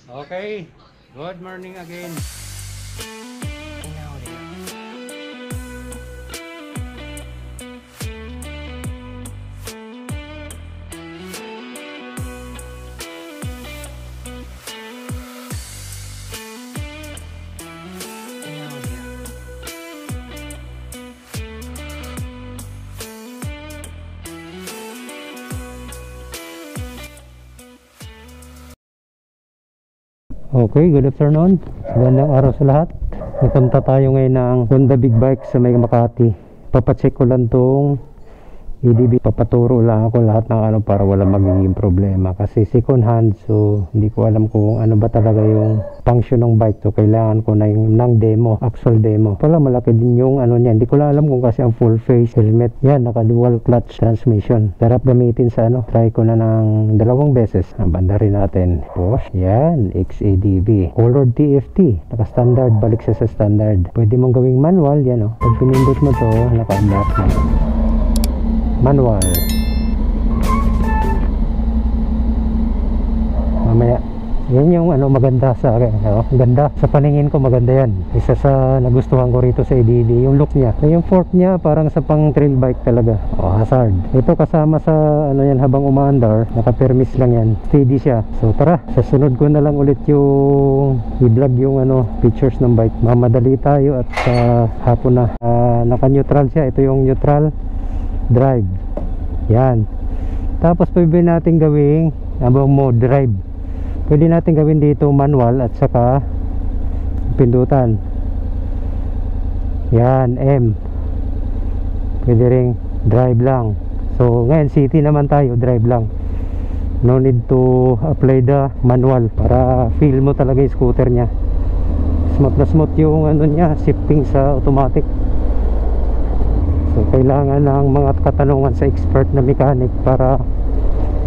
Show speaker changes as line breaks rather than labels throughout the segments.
Okay, good morning again. Okay, good afternoon. Magandang araw sa lahat. Napunta tayo ngayon ng Honda Big Bike sa may Makati. Papacheck ko lang tong EDB. Papaturo lang ako lahat ng ano para wala magiging problema. Kasi second hand, so hindi ko alam kung ano ba talaga yung function ng bike. So kailangan ko na yung ng demo, actual demo. Pala malaki din yung ano niya. Hindi ko lang alam kung kasi ang full face helmet. Yan, naka dual clutch transmission. Sarap gamitin sa ano. Try ko na ng 2 beses. Banda rin natin. Bosch. Yan, XADV. Colored TFT. Naka standard. Balik siya sa standard. Pwede mong gawing manual. Yan o. Pag pinindot mo to, naka-unlock na. Manual. Mamaya. Yan yung ano maganda sa akin. Ganda. Sa paningin ko maganda yan. Isa sa nagustuhan ko rito sa EDV. Yung look niya. Yung fork niya parang sa pang trail bike talaga. Hazard. Ito kasama sa ano yan habang umaandar. Naka-permis lang yan. Steady siya. So tara. Sa sunod ko na lang ulit yung i-vlog yung ano features ng bike. Mamadali tayo at hapon na. Naka-neutral siya. Ito yung neutral drive. Yan. Tapos pwede natin gawing mode drive. Pwede natin gawin dito manual at saka pindutan. Yan, M. Pwede ring drive lang. So ngayon city naman tayo, drive lang. No need to apply the manual para feel mo talaga yung scooter nya. Smooth na smooth yung ano nya, shifting sa automatic. So kailangan ng mga katanungan sa expert na mechanic para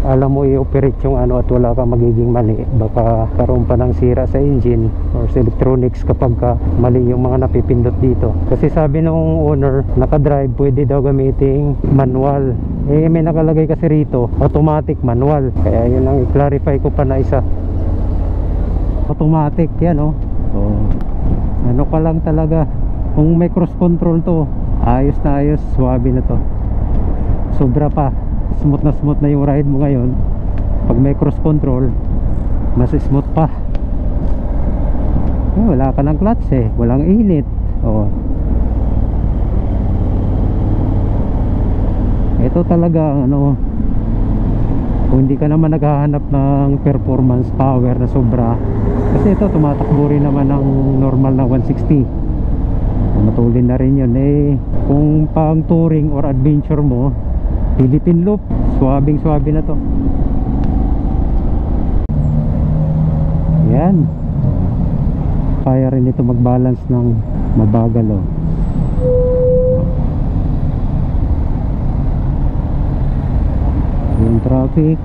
alam mo i-operate yung ano at wala kang magiging mali. Baka karoon pa ng sira sa engine or sa electronics kapag mali yung mga napipindot dito. Kasi sabi nung owner, naka-drive pwede daw gamiting manual. May nakalagay kasi rito automatic manual. Kaya yun ang i-clarify ko pa na isa. Automatic yan oh. So, ano ka lang talaga. Kung may cross control to, ayos na ayos, swabe na to. Sobra pa. Smooth na yung ride mo ngayon. Pag may cross control, mas smooth pa. Wala ka ng clutch eh. Walang init. Ito talaga ano, kung hindi ka naman naghahanap ng performance power na sobra, kasi ito tumatakbo rin naman ng normal na 160. Matulin na rin yun eh. Kung pang touring or adventure mo, Philippine loop, swabing swabe na to. Yan. Kaya rin ito mag-balance ng mabagal oh. Yung traffic.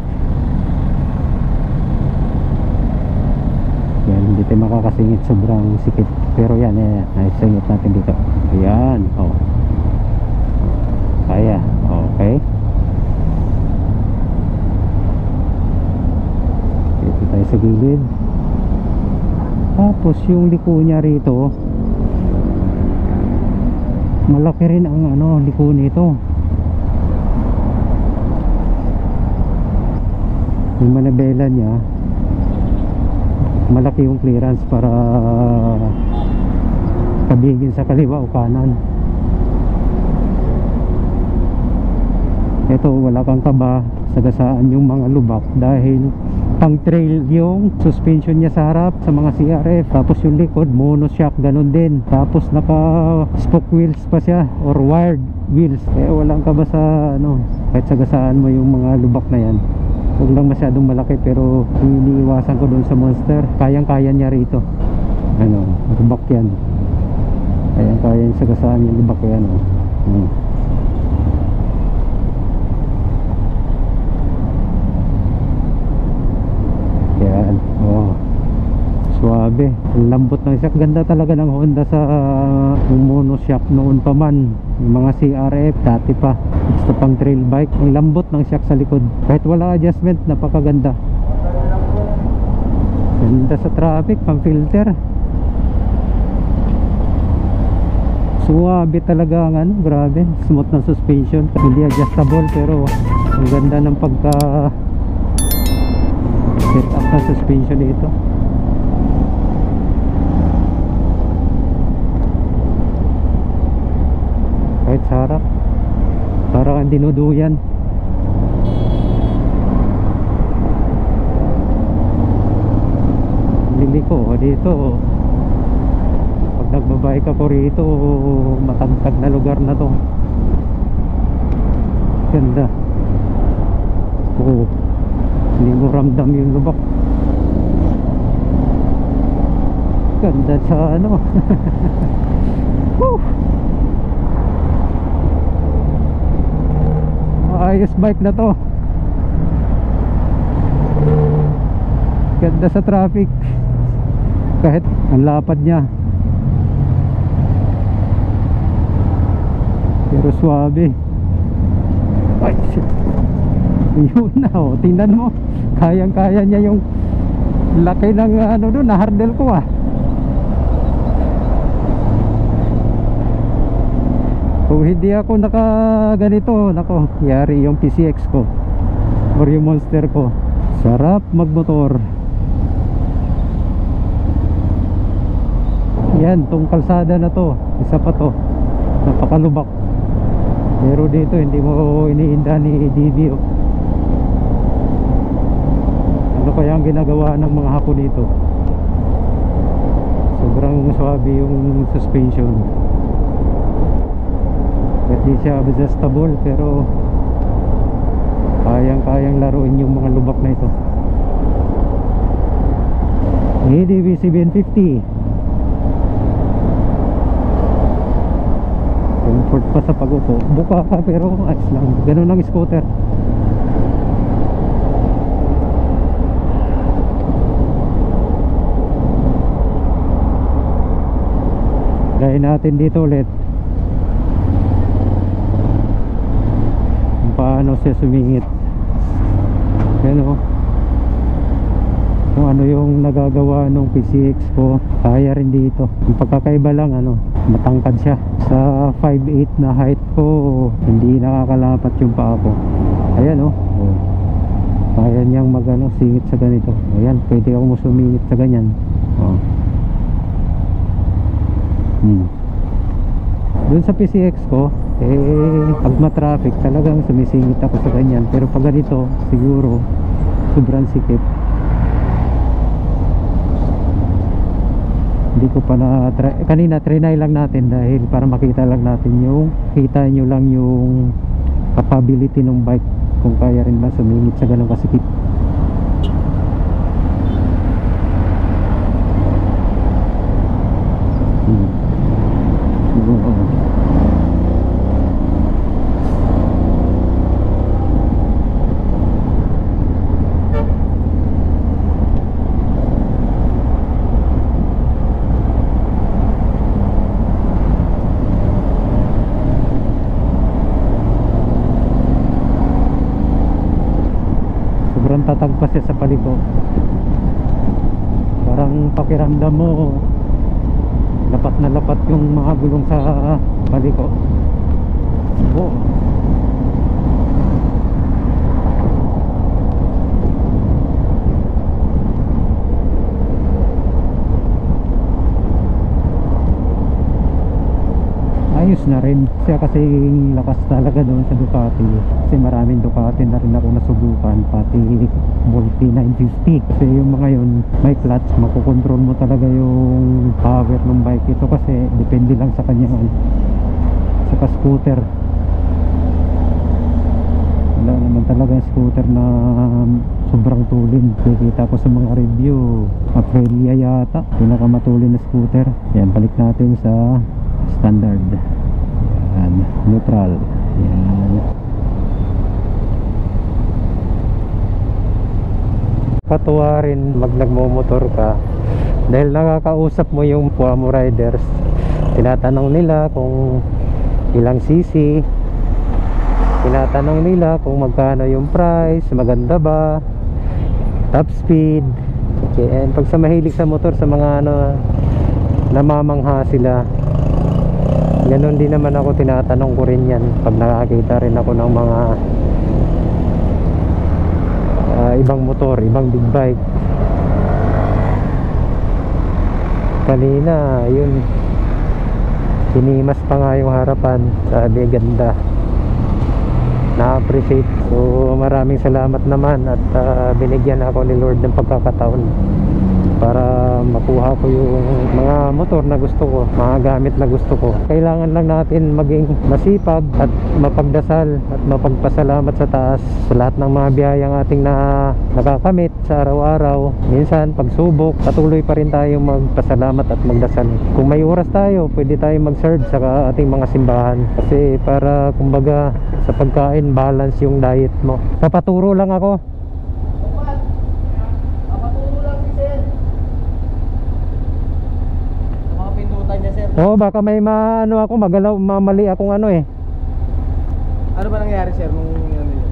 Yan, hindi tayo makakasingit, sobrang sikip. Pero yan, naisingit natin dito. Ayan, oh. Kaya, okay. Dito tayo sa gilid. Tapos yung liko niya rito, malaki rin ang ano, liko nito. Yung manabela niya, malaki yung clearance para kabigin sa kaliwa o kanan. Ito wala kang kaba, sagasaan yung mga lubak dahil pang trail yung suspension niya sa harap sa mga CRF. Tapos yung likod monoshock, ganun din. Tapos naka spoke wheels pa siya or wired wheels. Kaya walang kaba sa ano, kahit sagasaan mo yung mga lubak na yan. Huwag lang masyadong malaki, pero iniiwasan ko doon sa Monster. Kayang-kaya niya rito. Ano, lubak yan. Kayang-kaya yung sagasaan yung lubak yan. Yan. Suwabe. Lambot ng shock. Ganda talaga ng Honda sa monoshock noon pa man. Yung mga CRF dati pa, basta pang trail bike. Ang lambot ng shock sa likod. Kahit wala adjustment, napakaganda. Ganda sa traffic, pang filter. Suwabe talaga ang ano, grabe. Smooth ng suspension. Hindi adjustable pero ang ganda ng pagka set up ng suspension dito. Kahit sa harap, parang ang dinuduyan. Liliko dito. Pag nagbabike ako rito, matagtag na lugar na to. Ganda. Oo, hindi mo ramdam yung lubak. Ganda sa ano. Woo! Ayos bike na to. Ganda sa traffic. Kahit ang lapad niya, pero suwabe. Ay shit. Yun na oh, tingnan mo. Kayang kaya niya yung laki ng ano doon, na hardel ko ah. Kung hindi ako naka ganito, nako, yari yung PCX ko or yung Monster ko. Sarap magmotor. Yan, tong kalsada na to, isa pa to, napakalubak. Pero dito hindi mo iniinda ni DB oh. Ano kaya ang ginagawa ng mga Hapon dito? Sobrang swabe yung suspension. Hindi siya adjustable pero kayang laruin yung mga lubak na ito. ADB 750. Comfort pa sa pag-upo. Buka ka pero ayos lang. Ganun ang scooter. Try natin dito ulit paano siya sumingit. Yan o, kung ano yung nagagawa nung PCX ko, kaya rin dito. Yung pagkakaiba lang ano, matangkad siya. Sa 5'8" na height ko, hindi nakakalapat yung paa ko. Ayan o, kaya niyang magano, singit sa ganito. Ayan, pwede ako sumingit sa ganyan. Doon sa PCX ko, pag ma-traffic talagang sumisingit ako sa ganyan. Pero pag ganito, siguro sobrang sikip. Hindi ko pa na-try. Kanina trinay lang natin dahil para makita lang natin yung, kita nyo lang yung capability ng bike, kung kaya rin ba sumingit sa ganong kasikip. Tatag pa siya sa paliko. Parang pakiramdam mo lapat na lapat yung mga gulong sa paliko. Oh. Ayos na rin siya kasi lakas talaga doon sa Ducati. Kasi maraming Ducati na rin ako nasubukan, pati Multi 950. Kasi yung mga yun may clutch, makukontrol mo talaga yung power ng bike. Ito kasi depende lang sa kanya sa scooter. Wala naman talaga yung scooter na sobrang tulin. Kikita ko sa mga review, Aprilia yata pinakamatulin na scooter. Yan, balik natin sa standard. Yan, neutral. Yan. Katuwa rin mag nagmomotor ka dahil nakakausap mo yung kapwa mo riders. Tinatanong nila kung ilang cc, tinatanong nila kung magkano yung price, maganda ba, top speed, Okay, and pag sa mahilig sa motor, sa mga ano, namamangha sila, ganun din naman ako, tinatanong ko rin yan pag nakakita rin ako ng mga ibang motor, ibang big bike. Kanina yun, hinimas pa nga yung harapan, sabi ganda, na-appreciate. So maraming salamat naman at binigyan ako ni Lord ng pagkakataon para makuha ko yung mga motor na gusto ko, mga gamit na gusto ko. Kailangan lang natin maging masipag at mapagdasal at mapagpasalamat sa taas sa lahat ng mga biyayang ating nakakamit sa araw-araw. Minsan pagsubok, patuloy pa rin tayo magpasalamat at magdasal. Kung may oras tayo, pwede tayo mag-serve sa ating mga simbahan, kasi para kumbaga sa pagkain, balance yung diet mo. Papaturo lang ako. Oo, baka may maano ako, magalaw, mamali akong ano eh.
Ano ba nangyari sir nung ano yun?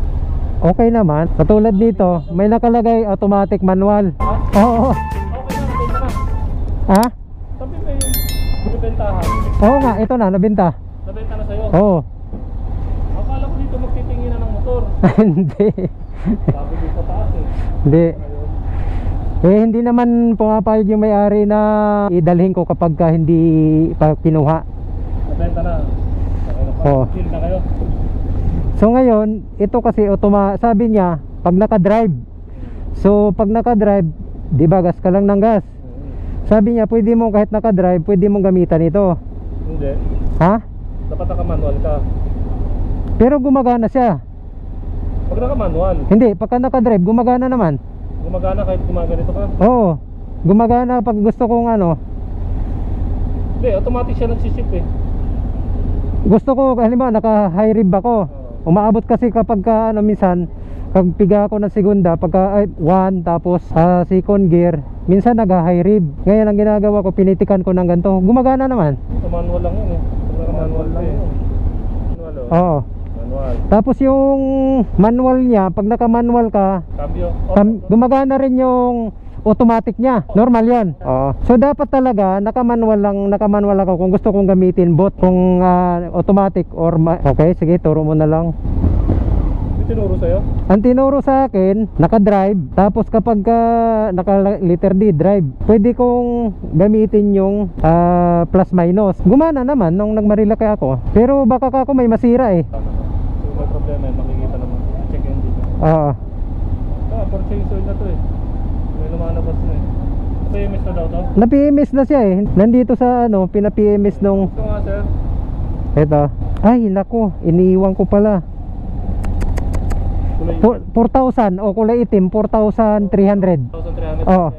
Okay naman. Katulad dito, may nakalagay automatic manual. Oo.
Okay na, nabenta na.
Ha?
Sabi may binibentahan.
Oo nga, ito na, nabenta.
Nabenta na sa'yo?
Oo.
Akala ko dito magtitingin na ng motor.
Hindi.
Sabi dito sa taas eh.
Hindi.
Ayun.
Eh, hindi naman pumapayag yung may-ari na idalhin ko kapag hindi pa kinuha.
Nabenta na. Okay na pa.
Oo.
Chill na kayo.
So ngayon, ito kasi sabi niya, pag naka-drive. So pag naka-drive, di ba gas ka lang ng gas? Sabi niya, pwede mo kahit naka-drive, pwede mong gamitan ito.
Hindi.
Ha?
Dapat naka-manual ka.
Pero gumagana siya.
Pag naka-manual,
Hindi, pagka naka-drive, gumagana naman.
gumagana kahit gumaganito ka.
Oo, gumagana pag gusto kong ano.
Hindi, automatic siya nagsisip eh.
Gusto ko, halimbawa naka-high rib ako. Umaabot kasi kapag ano, minsan pag piga ako ng segunda, pagka 1 tapos second gear, minsan nag-high rib. Ngayon ang ginagawa ko, pinitikan ko ng ganito, gumagana naman.
Ito manual lang yun eh. Pag naka-manual lang yun. Manual oh.
Oo.
Manual.
Tapos yung manual niya, pag naka-manual ka,
Cambio.
gumagana rin yung automatic niya. Normal yan. Oo. So dapat talaga naka-manual ako kung gusto kong gamitin both kung automatic or okay, sige, turo mo na lang.
May tinuro sa'yo?
Ang tinuro sa akin, naka-drive. Tapos kapag naka-letter D, drive, pwede kong gamitin yung plus minus. Gumana naman nung nagmarilaki ako. Pero baka ako may masira eh.
So may problema yun, makikita naman. Check engine na.
Oo.
Purchase oil na to eh. May lumalabas na eh. PMS na daw to?
Na-PMS na siya eh. Nandito sa ano, pina-PMS nung
Ito nga sir.
eto. Ay, nako, iniiwan ko pala.
Kulay
4,000 o kulay itim, 4,300.
1,300.
Oo.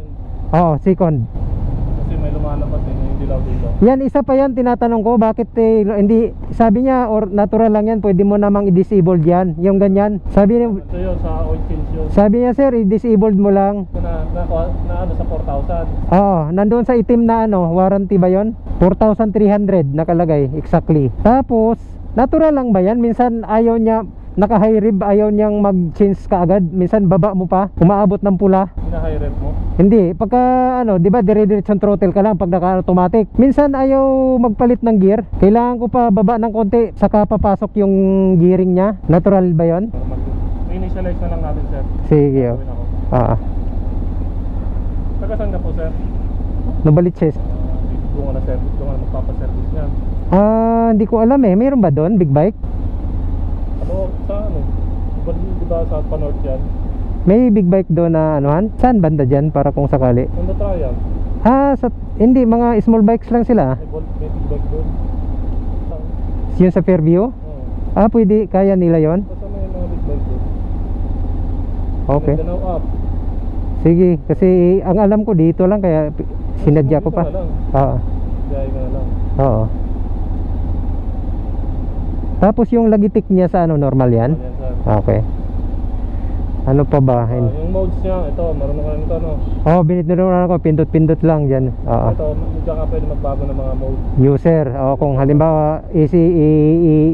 Oo, second.
Kasi may lumalabas eh, yung dilaw dito.
Yan, isa pa yan, tinatanong ko, bakit hindi, sabi niya, or natural lang yan, pwede mo namang i-disable yan, yung ganyan. Sabi niya,
Ito yun, sa oil change yun.
sabi niya, sir, i-disable mo lang.
Na ano sa 4,000.
Oo, nandoon sa itim na ano, warranty ba yon? 4,300 nakalagay, exactly. Tapos, natural lang ba yan? Minsan ayaw niya, naka-high rib, ayaw niyang mag-change kaagad. Minsan baba mo pa, umaabot ng pula.
Hina-high rev mo.
Hindi, pagka ano, 'di ba dire-diretsong throttle ka lang pag naka-automatic. Minsan ayaw magpalit ng gear. Kailangan ko pa baba ng konti saka papasok yung gearing niya. Natural ba 'yon?
Normal. I-initialize na lang natin sir.
Sige. Oh.
Gawin ako.
Ah.
Taga saan ka po sir?
Nabalitses.
Dito nga na service, dito nga na magpapaservice niyan.
Hindi ko alam eh. Mayroon ba doon big bike?
Ano, sa ano? Diba sa Panorth yan?
May big bike doon na anuhan? Saan banda dyan para kung sakali?
On the trial.
Hindi, mga small bikes lang sila.
May big bike doon.
Yun sa Fairview?
Oo.
Pwede, kaya nila yon.
Basta may mga big bike doon.
Okay.
Mindanao up.
Sige, kasi ang alam ko dito lang kaya sinadya ko pa.
Dito na lang.
Oo.
Jaya ka na lang.
Oo. Tapos yung lagitik niya sa ano, normal yan?
Ayan sir.
Okay. Ano pa ba?
Yung modes niya, ito, marunong ka nito ano.
Binitinuran ako, pindot-pindot lang dyan. Oo.
Ito, hindi ka pwede magbago ng mga mode.
User, kung halimbawa easy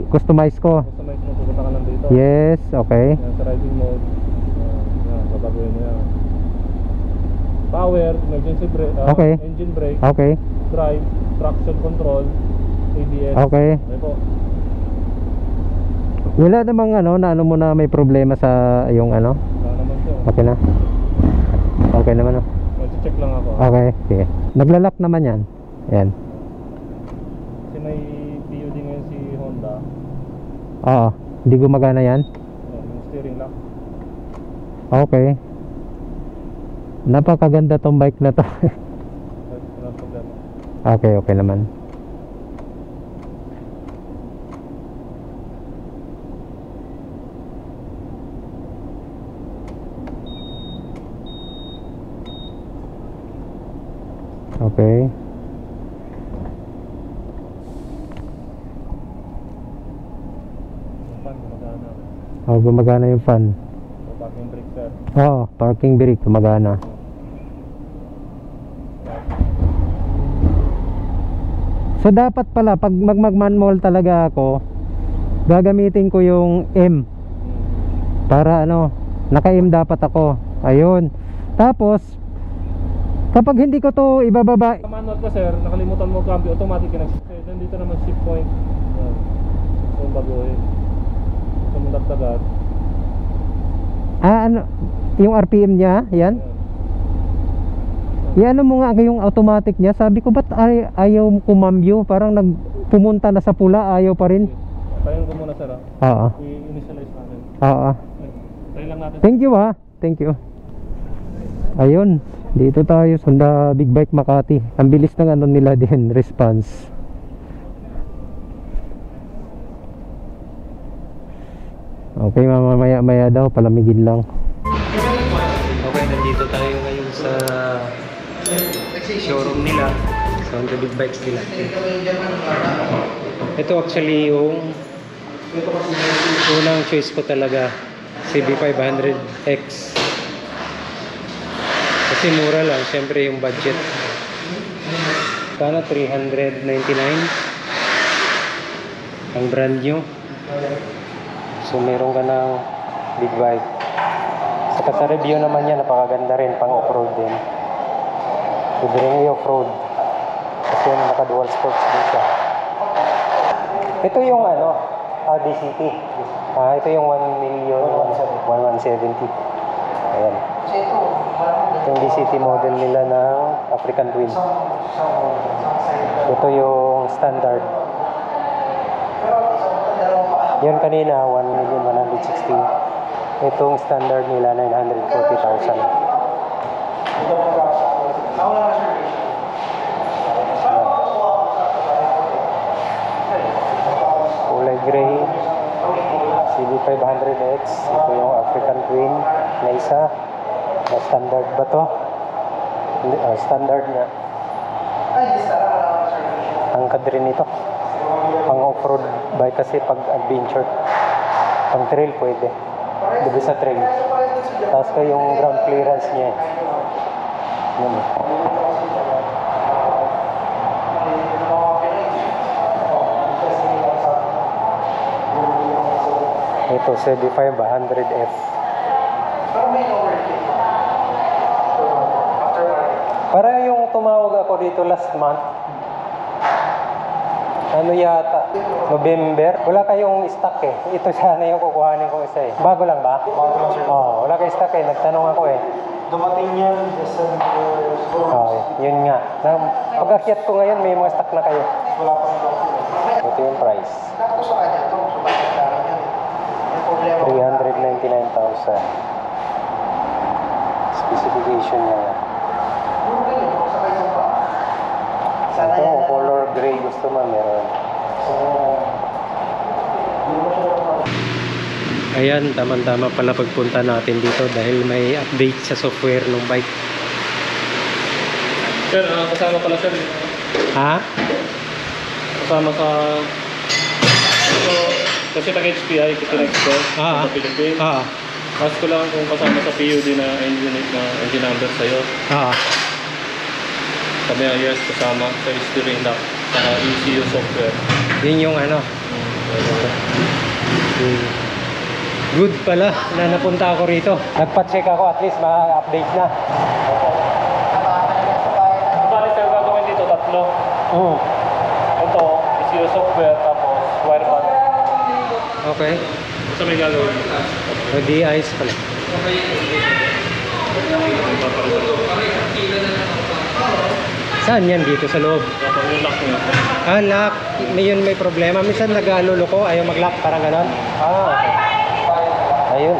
i-customize ko.
Customize mo, pupunta ka lang dito.
Yes, okay.
Yan, sa riding mode. Yan, babaguhin mo yan. power, emergency brake,
Okay.
engine brake,
Okay.
drive, traction control, ABS.
Okay.
Okay po.
Wala namang na mo na may problema sa yung
Wala naman sir.
Okay na. Okay naman.
Mag-check lang ako.
Okay. Sige. Naglalak naman yan. Yan.
Kasi may PUD ngayon si Honda.
Oo. Hindi gumagana yan.
Ayan, yung steering lock.
Okay. Napakaganda tong bike na to.
Walang problema.
Okay, okay naman. Okay.
Yung fan, gumagana.
Oh, gumagana yung fan.
So, parking brake sir.
Oo, parking brake gumagana. So dapat pala pag magmanual talaga ako, gagamitin ko yung M para naka-M dapat ako. Ayun. Tapos kapag hindi ko to ibababa,
Sa manual ka sir, nakalimutan mo cambio, automatic ka kasi nandito naman shift point. Ayan. So baguhin. So mundagdagan.
yung RPM niya, yan. Yan mo nga yung automatic niya. Sabi ko ba't ayaw kumambyo? Parang pumunta na sa pula, ayaw pa rin.
Tayin ko muna sir.
Oo.
I-initialize natin.
Oo.
Try lang natin.
Thank you Thank you. Ayun, dito tayo sa Big Bike Makati. Ang bilis ng nila din, response. Okay, mamaya daw, palamigin lang. Okay, nandito tayo ngayon sa showroom nila, sa Honda Big Bikes nila. Ito actually yung unang choice ko talaga, CB500X. Kasi mura lang, syempre yung budget. Kano 399 ang brand new. So meron ka ng big bike. Sa review naman yan, napakaganda rin, pang off-road din. Pwede rin i-off-road kasi yung naka dual sports din siya. Ito yung Audi City. Ito yung 1,170,000. Ayan. Ito yung DCT model nila ng African Twin. Ito yung standard. Yun kanina 1,160,000. Itong standard nila 940,000. Kulay gray, CB500X. Ito yung African Twin na isa. Standard ba to? Standard na. Angkad rin ito. Pang off-road bike kasi pag adventure. Pang trail pwede. Dito sa trail. Tapos ko yung ground clearance niya. Yan. Ito CB500F. Para yung tumawag ako dito last month, yata, November, wala kayong stock eh. Ito sana yung kukuhanin ko isa eh. Bago lang ba? Oo, wala kayong stock eh. Nagtanong ako eh.
Dumating yan December.
Yun nga. Pag-akyat ko ngayon, may mga stock na kayo.
Wala pang document.
Ito yung price.
Sakto sa kanya ito. Subalit namin yan. Yung problema.
399,000. Specification niya.
Yung ganyan, kung sa kanya pa. Sana
Ito,
yan.
color gray gusto mo, meron. Ayan, tama-tama pala pagpunta natin dito dahil may update sa software ng bike.
Sir, kasama pala sir.
Ha?
Kasama sa... So, kasi tag-HPI, kitinex ko
Ah.
sa Philippines. Ask ko lang kung kasama sa PUD na engine number sa'yo. Sabi nga, yes, kasama sa steering lock, sa ECU software.
Yun yung Good pala na napunta ako rito. Nagpa-check ako, at least ma-update na.
tatlo.
Oo.
Ito, ECU software, tapos wire band.
Okay.
Basta may gagawin.
Pwede ayos pala. Saan yan? Dito sa loob?
Tapos yung lock nyo.
Ah, lock. May problema. Minsan nag-aluloko, ayaw mag-lock, parang ganon. Ah, okay. Ayun.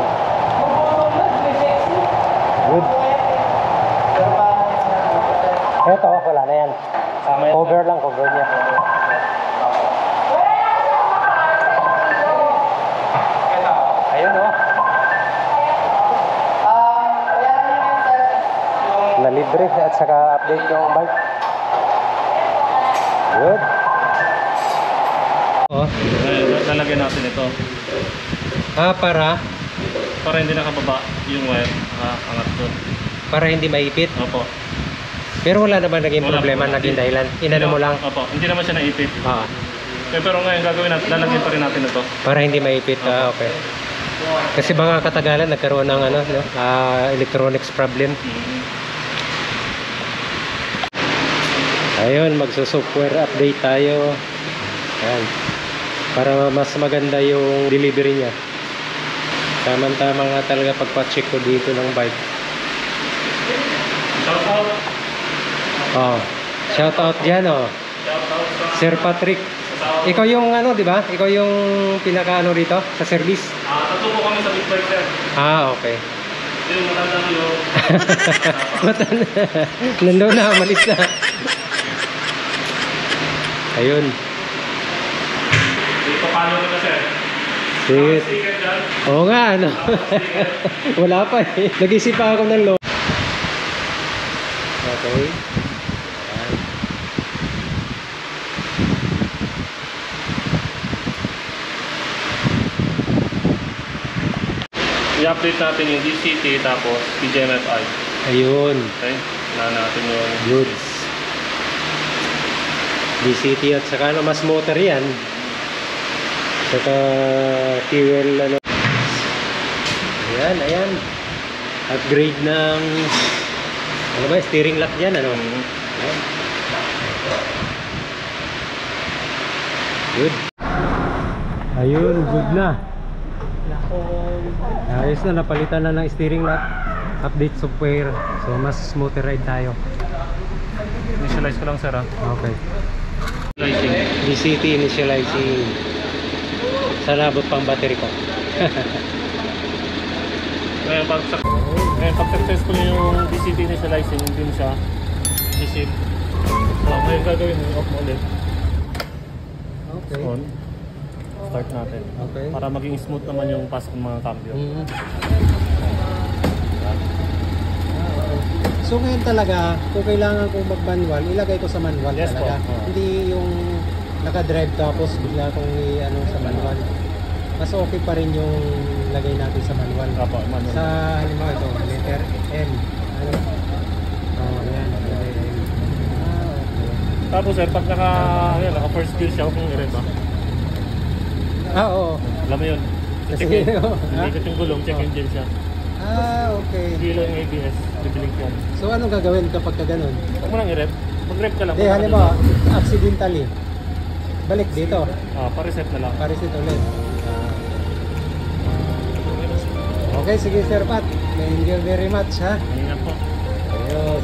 Good. Ito, wala na yan.
Sama yan.
Cover lang, cover niya. Ayun, oh. Na libre at saka update yung bike. Good. Oh.
Lalagyan natin ito.
Ah, para
Para hindi nakababa yung wire. Angat doon.
para hindi maipit.
Opo.
Pero wala naman naging
Wala
problema,
po.
naging dahilan. Inano mo lang.
Opo. Hindi naman siya naipit.
Ah,
Pero ngayon gagawin natin, lalagyan pa rin natin ito.
para hindi maipit. Ah, okay. Kasi mga katagalan nagkaroon ng ano, no? Electronics problem. Ayun, magso-software update tayo. Ayan. Para mas maganda yung delivery niya. Tama-tama nga talaga pagpa-check ko dito ng bike.
Shout out.
Oh, shout out diyan, oh.
Shout out sa
Sir Patrick.
sa
Ikaw yung ano, di ba? Ikaw yung pinaka ano rito sa service.
tatlo po kami sa big bike sir.
Ah, okay.
Yung matandang yung
Matan. Nandun na, malis na. Ayun.
dito palo nila sir.
Sige.
Sticker dyan.
Oo nga, ano. Wala pa eh. Nag-isip pa ako ng low. Okay. Ayan.
I-update natin yung DCT tapos PGMFI.
Ayun.
Okay? Na natin yung
Goods. DCT at saka ano, mas motor yan. Saka fuel ano. Ayan, ayan. Upgrade ng ano ba, steering lock yan ano. Ayan. Good. Ayun, good na. Ayos na, napalitan na ng steering lock. Update software. So mas smoother ride tayo.
Initialize ko lang sir ha.
Okay.
Initializing.
DCT initializing. Sana abot pang battery ko.
Ngayon pag successful yung DCT initializing, hindi siya isip. So ngayon gagawin mo, off mo ulit.
Okay.
On. Start natin.
Okay.
Para maging smooth naman yung pasok ng mga cambio.
Mhm. So ngayon talaga, kung kailangan kong mag-manual, ilagay ko sa manual
Yes
talaga.
po.
Hindi yung naka-drive tapos bigla kong ano sa manual. Mas okay pa rin yung lagay natin sa manual.
Apo, manual.
Sa halimbawa ito, letter M. Ano? Oh, yan. Letter M. Okay.
Tapos sir, pag naka first gear siya, huwag mong i-rev ha.
Oo.
Alam mo yun. Check
Sige,
in.
oh.
Ikot yung gulong, check engine siya.
Okay.
Hindi lang yung ABS, bibiling yan.
So anong gagawin kapag ka ganun?
Huwag mo nang i-rev. Mag-rev ka lang.
Hindi, halimbawa, accidentally. Balik dito.
Pa-reset na lang.
Parisit ulit. Okay, sige Sir Pat. Thank you very much ha.
Ingat po.
Ayun.